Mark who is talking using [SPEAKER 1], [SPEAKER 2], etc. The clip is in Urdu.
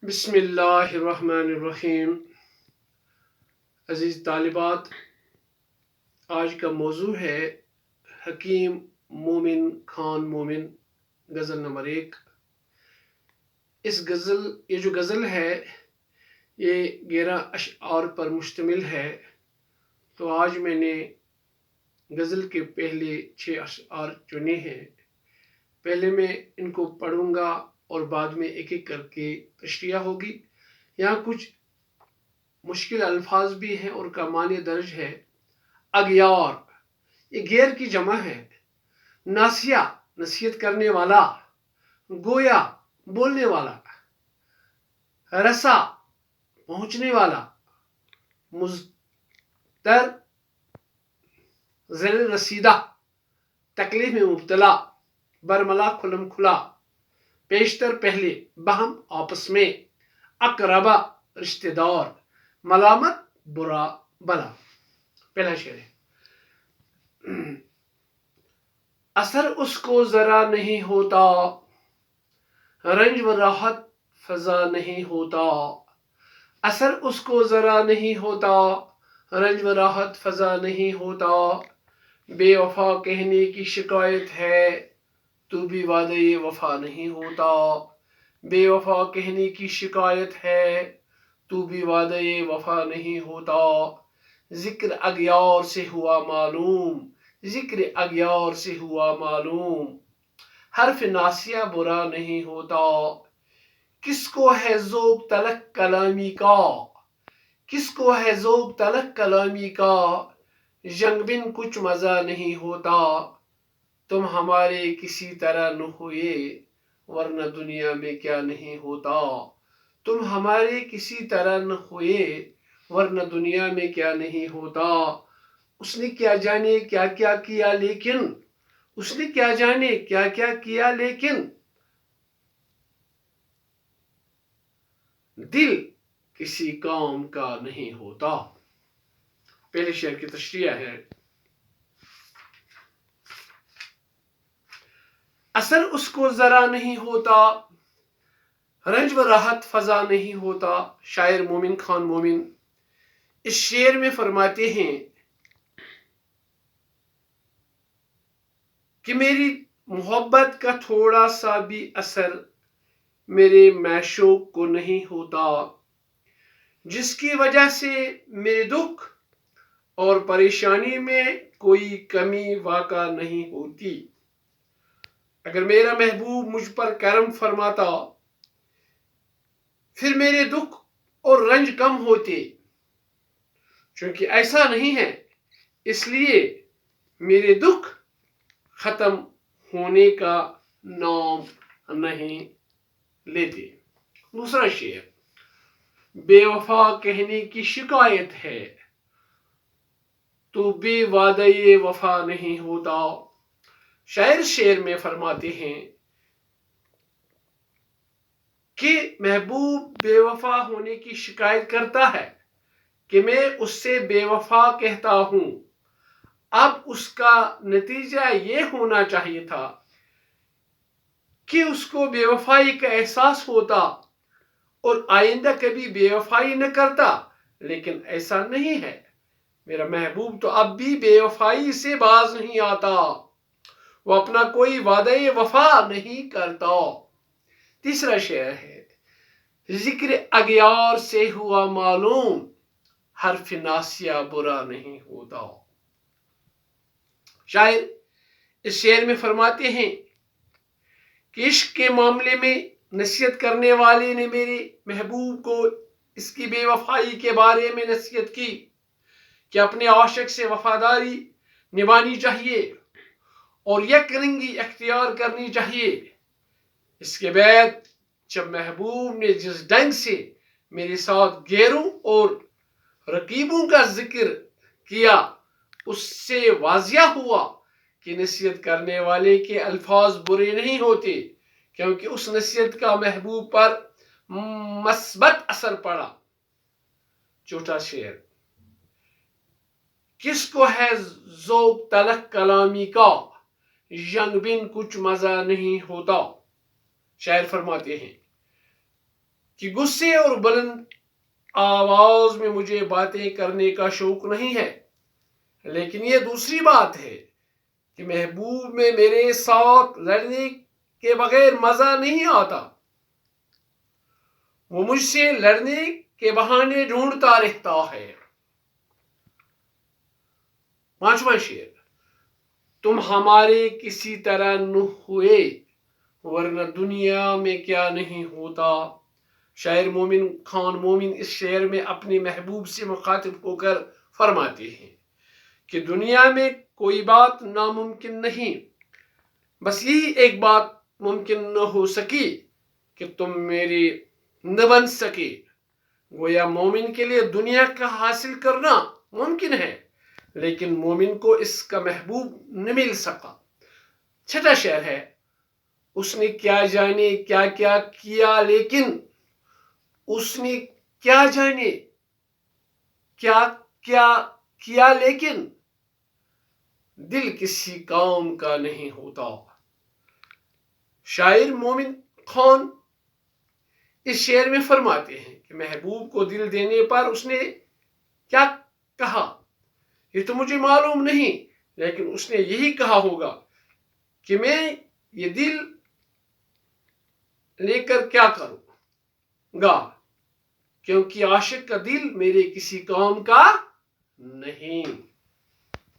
[SPEAKER 1] بسم اللہ الرحمن الرحیم۔ عزیز طالبات، آج کا موضوع ہے حکیم مومن خان مومن، غزل نمبر 1۔ یہ جو غزل ہے یہ 11 اشعار پر مشتمل ہے۔ تو آج میں نے غزل کے پہلے 6 اشعار چنے ہیں۔ پہلے میں ان کو پڑھوں گا اور بعد میں ایک ایک کر کے تشریح ہوگی۔ یہاں کچھ مشکل الفاظ بھی ہیں اور کا معنی درج ہے۔ اغیار، یہ غیر کی جمع ہے۔ ناسیہ، نصیحت کرنے والا۔ گویا، بولنے والا۔ رسا، پہنچنے والا۔ مضطر، زر رسیدہ، تکلیف میں مبتلا۔ برملا، کھلم کھلا۔ پیشتر، پہلے۔ بہم، آپس میں۔ اقربا، رشتہ دار۔ ملامت، برا بلا۔ پہلا شعر ہے۔ اثر اس کو ذرا نہیں ہوتا، رنج و راحت فضا نہیں ہوتا۔ اثر اس کو ذرا نہیں ہوتا، رنج و راحت فضا نہیں ہوتا۔ بے وفا کہنے کی شکایت ہے، تو بھی وعدے وفا نہیں ہوتا۔ بے وفا کہنے کی شکایت ہے، تو بھی وعدے وفا نہیں ہوتا۔ ذکر اغیار سے ہوا معلوم، ذکر اغیار سے ہوا معلوم۔ حرف ناسیہ برا نہیں ہوتا۔ کس کو ہے ذوق تلخ کلامی کا، کس کو ہے ذوق تلخ کلامی کا۔ جنگ بن کچھ مزہ نہیں ہوتا۔ تم ہمارے کسی طرح نہ ہوئے، ورنہ دنیا میں کیا نہیں ہوتا۔ تم ہمارے کسی طرح نہ ہوئے، ورنہ دنیا میں کیا نہیں ہوتا۔ اس نے کیا جانے کیا کیا کیا لیکن، اس نے کیا جانے کیا کیا کیا لیکن، دل کسی کام کا نہیں ہوتا۔ پہلے شعر کی تشریح ہے۔ اثر اس کو ذرا نہیں ہوتا، رنج و راحت فضا نہیں ہوتا۔ شاعر مومن خان مومن اس شعر میں فرماتے ہیں کہ میری محبت کا تھوڑا سا بھی اثر میرے معشوق کو نہیں ہوتا، جس کی وجہ سے میرے دکھ اور پریشانی میں کوئی کمی واقع نہیں ہوتی۔ اگر میرا محبوب مجھ پر کرم فرماتا، پھر میرے دکھ اور رنج کم ہوتے، چونکہ ایسا نہیں ہے، اس لیے میرے دکھ ختم ہونے کا نام نہیں لیتے۔ دوسرا شعر۔ بے وفا کہنے کی شکایت ہے، تو بے وعدے وفا نہیں ہوتا۔ شاعر شعر میں فرماتے ہیں کہ محبوب بے وفا ہونے کی شکایت کرتا ہے کہ میں اس سے بے وفا کہتا ہوں۔ اب اس کا نتیجہ یہ ہونا چاہیے تھا کہ اس کو بے وفائی کا احساس ہوتا اور آئندہ کبھی بے وفائی نہ کرتا، لیکن ایسا نہیں ہے۔ میرا محبوب تو اب بھی بے وفائی سے باز نہیں آتا، وہ اپنا کوئی وعدہ وفا نہیں کرتا۔ تیسرا شعر ہے۔ ذکر اغیار سے ہوا معلوم، حرف ناسیہ برا نہیں ہوتا۔ شاعر اس شعر میں فرماتے ہیں کہ عشق کے معاملے میں نصیحت کرنے والے نے میرے محبوب کو اس کی بے وفائی کے بارے میں نصیحت کی کہ اپنے عاشق سے وفاداری نبھانی چاہیے اور یک رنگی اختیار کرنی چاہیے۔ اس کے بعد جب محبوب نے جس ڈھنگ سے میرے ساتھ غیروں اور رقیبوں کا ذکر کیا، اس سے واضح ہوا کہ نصیحت کرنے والے کے الفاظ برے نہیں ہوتے، کیونکہ اس نصیحت کا محبوب پر مثبت اثر پڑا۔ چوتھا شعر۔ کس کو ہے ذوق تلخ کلامی کا، جنگ بن کچھ مزہ نہیں ہوتا۔ شاعر فرماتے ہیں کہ غصے اور بلند آواز میں مجھے باتیں کرنے کا شوق نہیں ہے، لیکن یہ دوسری بات ہے کہ محبوب میں میرے ساتھ لڑنے کے بغیر مزہ نہیں آتا۔ وہ مجھ سے لڑنے کے بہانے ڈھونڈتا رہتا ہے۔ 5واں شعر، تم ہمارے کسی طرح نہ ہوئے ورنہ دنیا میں کیا نہیں ہوتا۔ شاعر مومن خان مومن اس شعر میں اپنے محبوب سے مخاطب ہو کر فرماتے ہیں کہ دنیا میں کوئی بات ناممکن نہیں، بس یہی ایک بات ممکن نہ ہو سکی کہ تم میری نہ بن سکے۔ گویا مومن کے لیے دنیا کا حاصل کرنا ممکن ہے، لیکن مومن کو اس کا محبوب نہ مل سکا۔ 6واں شعر ہے، اس نے کیا جانے کیا کیا کیا لیکن، اس نے کیا جانے کیا کیا کیا لیکن دل کسی کام کا نہیں ہوتا۔ شاعر مومن خان اس شعر میں فرماتے ہیں کہ محبوب کو دل دینے پر اس نے کیا کہا یہ تو مجھے معلوم نہیں، لیکن اس نے یہی کہا ہوگا کہ میں یہ دل لے کر کیا کروں گا، کیونکہ عاشق کا دل میرے کسی کام کا نہیں۔